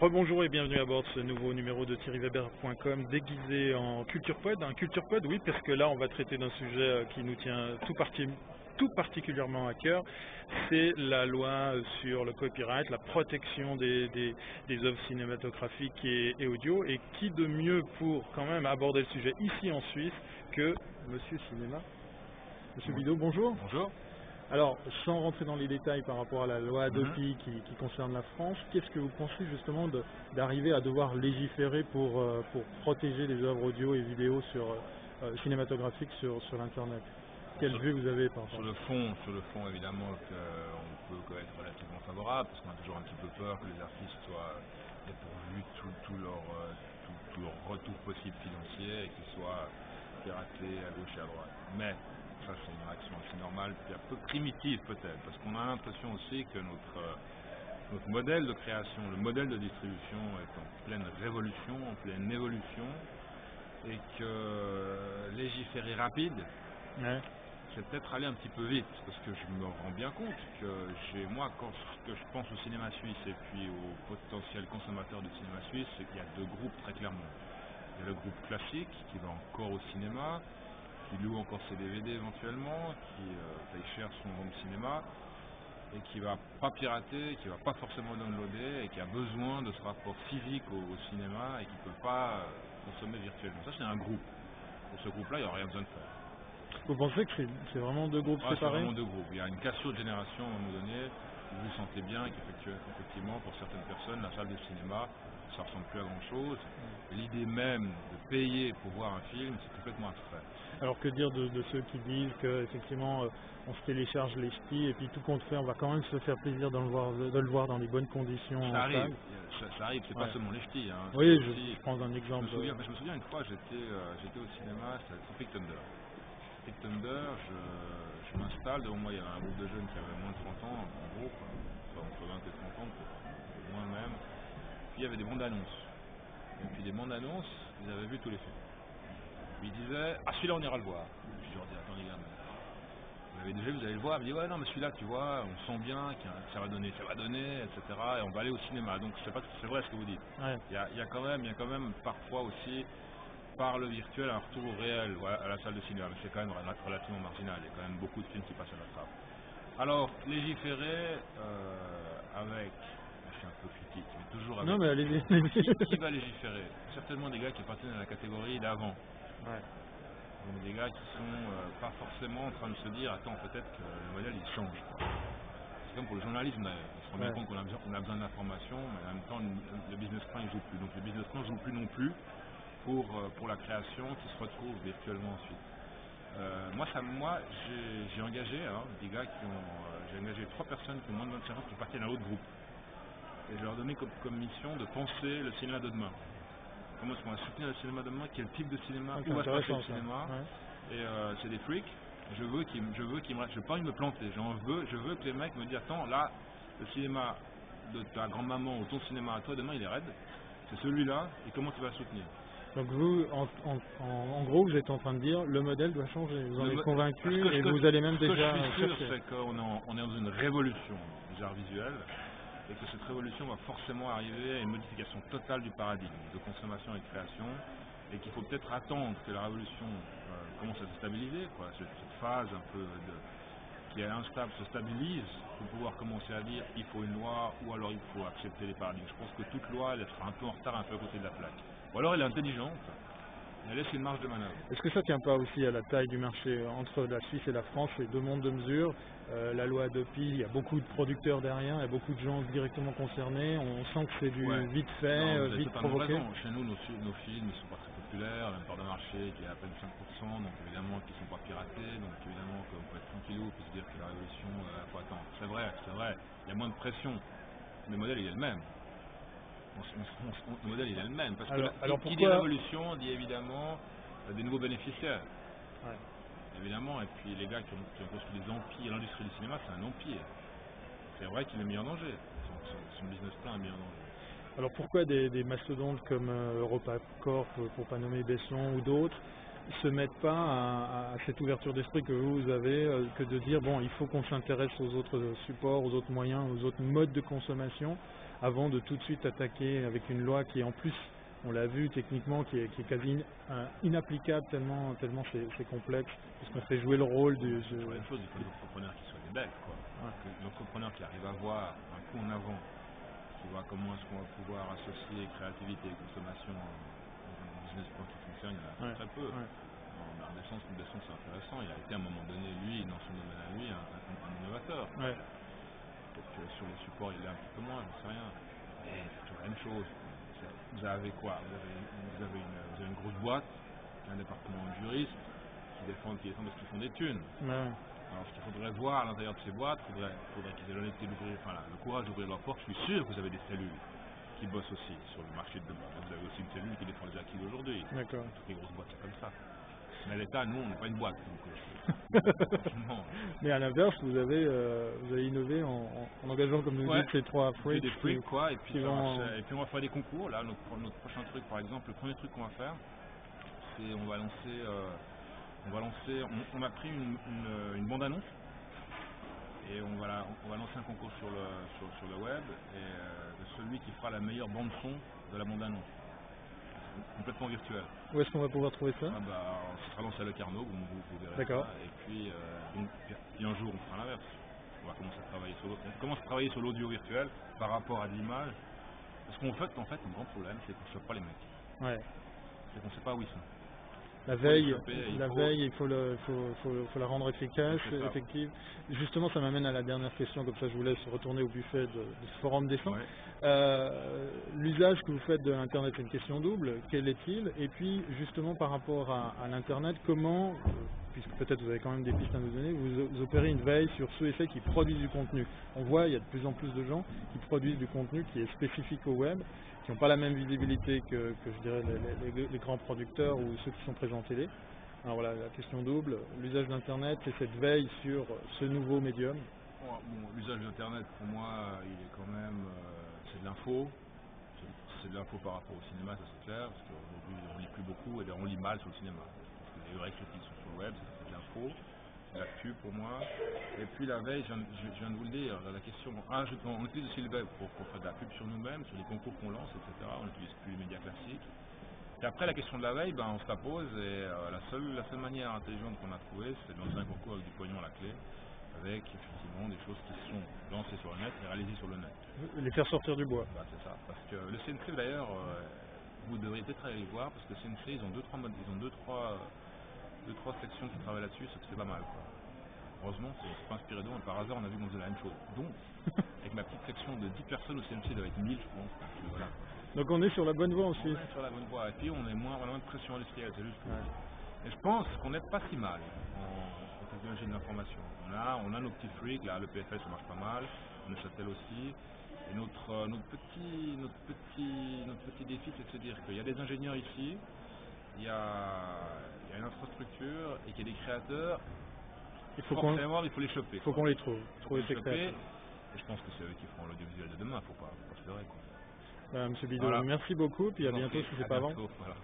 Rebonjour et bienvenue à bord de ce nouveau numéro de thierryweber.com déguisé en CulturePod. Un CulturePod, oui, parce que là on va traiter d'un sujet qui nous tient tout particulièrement à cœur. C'est la loi sur le copyright, la protection des œuvres cinématographiques et audio. Et qui de mieux pour quand même aborder le sujet ici en Suisse que Monsieur Cinéma. Monsieur Bidot, bonjour. Bonjour. Alors, sans rentrer dans les détails par rapport à la loi Adopi qui concerne la France, qu'est-ce que vous pensez justement d'arriver à devoir légiférer pour protéger les œuvres audio et vidéo cinématographiques sur l'Internet? Quelle vue vous avez par rapport sur le fond évidemment qu'on peut être relativement favorable, parce qu'on a toujours un petit peu peur que les artistes soient dépourvus de tout leur retour possible financier et qu'ils soient piratés à gauche et à droite. Mais ça c'est une réaction assez normale, puis un peu primitive peut-être, parce qu'on a l'impression aussi que notre modèle de création, le modèle de distribution est en pleine révolution, en pleine évolution, et que légiférer rapide, c'est peut-être aller un petit peu vite, parce que je me rends bien compte que moi, quand je pense au cinéma suisse et puis aux potentiels consommateurs du cinéma suisse, c'est qu'il y a deux groupes très clairement. Il y a le groupe classique qui va encore au cinéma, qui loue encore ses DVD éventuellement, qui paye cher son home cinéma et qui va pas pirater, qui va pas forcément downloader et qui a besoin de ce rapport physique au cinéma et qui peut pas consommer virtuellement. Ça c'est un groupe. Pour ce groupe-là, il n'y a rien besoin de faire. Vous pensez que c'est vraiment deux groupes séparés? C'est vraiment deux groupes. Il y a une cassure de génération à un moment donné. Vous vous sentez bien qu'effectivement, pour certaines personnes, la salle de cinéma, ça ressemble plus à grand chose. L'idée même de payer pour voir un film, c'est complètement abstrait. Alors que dire de ceux qui disent qu'effectivement on se télécharge les ch'tis et puis tout compte fait, on va quand même se faire plaisir de le voir dans les bonnes conditions. Ça arrive, c'est pas seulement les ch'tis. Hein, oui, je prends un exemple. Je me souviens une fois, j'étais au cinéma, c'était Tropic Thunder. Tropic Thunder, je m'installe, devant moi il y avait un groupe de jeunes qui avaient moins de 30 ans, en gros, enfin, entre 20 et 30 ans, peut-être moins même. Puis il y avait des bandes annonces. Et puis des bandes annonces, ils avaient vu tous les films. Puis ils disaient, ah celui-là on ira le voir. Puis je leur dis, attends les gars, vous l'avez déjà vu, vous allez le voir. Ils me disent, ouais non mais celui-là tu vois, on sent bien que ça va donner, etc. Et on va aller au cinéma. Donc c'est vrai ce que vous dites. Ouais. Il y a quand même parfois aussi, par le virtuel, un retour au réel à la salle de cinéma. Mais c'est quand même relativement marginal. Il y a quand même beaucoup de films qui passent à la trappe. Alors, légiférer avec... Je suis un peu critique, mais toujours avec... Non mais allez-y. Qui va légiférer? Certainement des gars qui appartiennent à la catégorie d'avant. Ouais. Donc des gars qui sont pas forcément en train de se dire, attends, peut-être que le modèle il change. C'est comme pour le journalisme d'ailleurs. On se rend bien compte qu'on a besoin d'informations, mais en même temps le business plan il joue plus. Donc le business plan ne joue plus non plus pour la création qui se retrouve virtuellement ensuite. Moi j'ai engagé des gars j'ai engagé 3 personnes qui ont moins de 25 ans qui appartiennent à l'autre groupe. Et je leur ai donné comme mission de penser le cinéma de demain. Comment est-ce qu'on va soutenir le cinéma de demain? Quel type de cinéma? Où va se passer le cinéma? Ouais. Et c'est des freaks. Je veux pas envie de me planter. Je veux que les mecs me disent, attends, là, le cinéma de ta grand-maman ou ton cinéma à toi, demain il est raide. C'est celui-là, et comment tu vas le soutenir? Donc vous, en gros, vous êtes en train de dire, le modèle doit changer. Vous en êtes convaincu et vous allez même déjà... Ce que je suis sûr, c'est qu'on est dans une révolution des arts visuels. Et que cette révolution va forcément arriver à une modification totale du paradigme de consommation et de création, et qu'il faut peut-être attendre que la révolution commence à se stabiliser, cette phase un peu qui est instable se stabilise pour pouvoir commencer à dire il faut une loi ou alors il faut accepter les paradigmes. Je pense que toute loi elle sera un peu en retard, un peu à côté de la plaque. Ou alors elle est intelligente, elle laisse une marge de manœuvre. Est-ce que ça ne tient pas aussi à la taille du marché entre la Suisse et la France, les deux mondes de mesure? La loi Adopi, il y a beaucoup de producteurs derrière, il y a beaucoup de gens directement concernés, on sent que c'est du vite fait, vite provoqué. Chez nous, nos films ne sont pas très populaires, il y a une part de marché qui est à peine 5%, donc évidemment qu'ils ne sont pas piratés, donc évidemment qu'on peut être tranquillou, puis se dire que la révolution, faut attendre. C'est vrai, il y a moins de pression, mais le modèle il est le même. Le modèle il est le même, parce que qui dit révolution dit évidemment des nouveaux bénéficiaires. Ouais. Évidemment, et puis les gars qui ont construit des empires, l'industrie du cinéma c'est un empire. C'est vrai qu'il est mis en danger, son business plan est mis en danger. Alors pourquoi des mastodontes comme EuropaCorp, pour pas nommer Besson ou d'autres, se mettent pas à cette ouverture d'esprit que vous avez, que de dire bon il faut qu'on s'intéresse aux autres supports, aux autres moyens, aux autres modes de consommation, avant de tout de suite attaquer avec une loi qui en plus, on l'a vu techniquement, qui est quasi inapplicable tellement c'est complexe, parce qu'on fait jouer le rôle du... C'est toujours la même chose, il faut des entrepreneurs qui soient des bêtes, quoi. Ouais. L'entrepreneur qui arrive à voir un coup en avant, qui voit comment est-ce qu'on va pouvoir associer créativité et consommation dans un business plan qui fonctionne, il y en a très peu. Ouais. En art d'essence, c'est intéressant. Il a été à un moment donné, lui, dans son domaine à lui, un innovateur. Ouais. Peut-être que sur les supports, il est un petit peu moins, j'en sais rien. Mais c'est toujours la même chose. Vous avez quoi? Vous avez une grosse boîte, un département de juristes qui défendent parce qu'ils font des thunes. Ouais. Alors ce qu'il faudrait voir à l'intérieur de ces boîtes, il faudrait qu'ils aient l'honnêteté d'ouvrir, le courage d'ouvrir leurs portes. Je suis sûr que vous avez des cellules qui bossent aussi sur le marché de demain. Vous avez aussi une cellule qui défend les acquis d'aujourd'hui. D'accord. Toutes les grosses boîtes, c'est comme ça. Mais à l'État, nous, on n'est pas une boîte. Mais à l'inverse, vous avez innové en engageant, comme vous dites, ces 3 freaks. Des freaks, quoi. Et puis on va faire des concours. Là, notre prochain truc, par exemple, le premier truc qu'on va faire, c'est on a pris une bande-annonce et on va lancer un concours sur le web et de celui qui fera la meilleure bande-son de la bande-annonce. Complètement virtuel. Où est-ce qu'on va pouvoir trouver ça? Ce sera lancé à Le Carnot, vous verrez. D'accord. Ça. Et puis, un jour, on fera l'inverse. On va commencer à travailler sur l'audio virtuel par rapport à l'image. Parce qu'en fait, un grand problème, c'est qu'on ne chope pas les mecs. Ouais. C'est qu'on ne sait pas où ils sont. La veille, il faut la rendre efficace, effective. Justement, ça m'amène à la dernière question, comme ça je vous laisse retourner au buffet de ce forum décent. Ouais. L'usage que vous faites de l'Internet, c'est une question double. Quel est-il? Et puis, justement, par rapport à l'Internet, comment, puisque peut-être vous avez quand même des pistes à nous donner, vous opérez une veille sur ceux et celles qui produisent du contenu. On voit, il y a de plus en plus de gens qui produisent du contenu qui est spécifique au web, qui n'ont pas la même visibilité que je dirais les grands producteurs ou ceux qui sont présents en télé. Alors voilà, la question double, l'usage d'Internet et cette veille sur ce nouveau médium. Bon, l'usage d'Internet, pour moi, il est quand même, c'est de l'info. C'est de l'info par rapport au cinéma, ça c'est clair, parce qu'aujourd'hui on lit plus beaucoup et on lit mal sur le cinéma. Parce que les vraies critiques sont sur le web, c'est de l'info, c'est de l'actu pour moi. Et puis la veille, je viens de vous le dire, la question, on utilise aussi le web pour faire de la pub sur nous-mêmes, sur les concours qu'on lance, etc. On n'utilise plus les médias classiques. Et après la question de la veille, on se la pose et la seule manière intelligente qu'on a trouvée, c'est de lancer un concours avec du pognon à la clé, avec effectivement des choses qui sont lancées sur le net et réalisées sur le net. Les faire sortir du bois. C'est ça, parce que le CNC d'ailleurs, vous devriez peut-être aller le voir, parce que le CNC, ils ont deux, trois sections qui travaillent là-dessus, c'est pas mal, quoi. Heureusement, c'est pas inspiré d'eux, par hasard on a vu qu'on faisait la même chose. Donc, avec ma petite section de 10 personnes au CNC, il doit être 1000 je pense. Voilà. Donc on est sur la bonne voie aussi. On est sur la bonne voie, et puis on a moins de pression industrielle, c'est juste. Et je pense qu'on n'est pas si mal en technologie de l'information. On a nos petits freaks, là, le PFL ça marche pas mal, le Châtel aussi. Et notre petit défi, c'est de se dire qu'il y a des ingénieurs ici, il y a une infrastructure et qu'il y a des créateurs. Il faut les choper. Il faut qu'on les trouve. Trouver ces créateurs. Et je pense que c'est eux qui feront l'audiovisuel de demain, il ne faut pas se leurrer. Monsieur Bidot, voilà. Merci beaucoup, puis à bientôt si c'est pas avant. Voilà.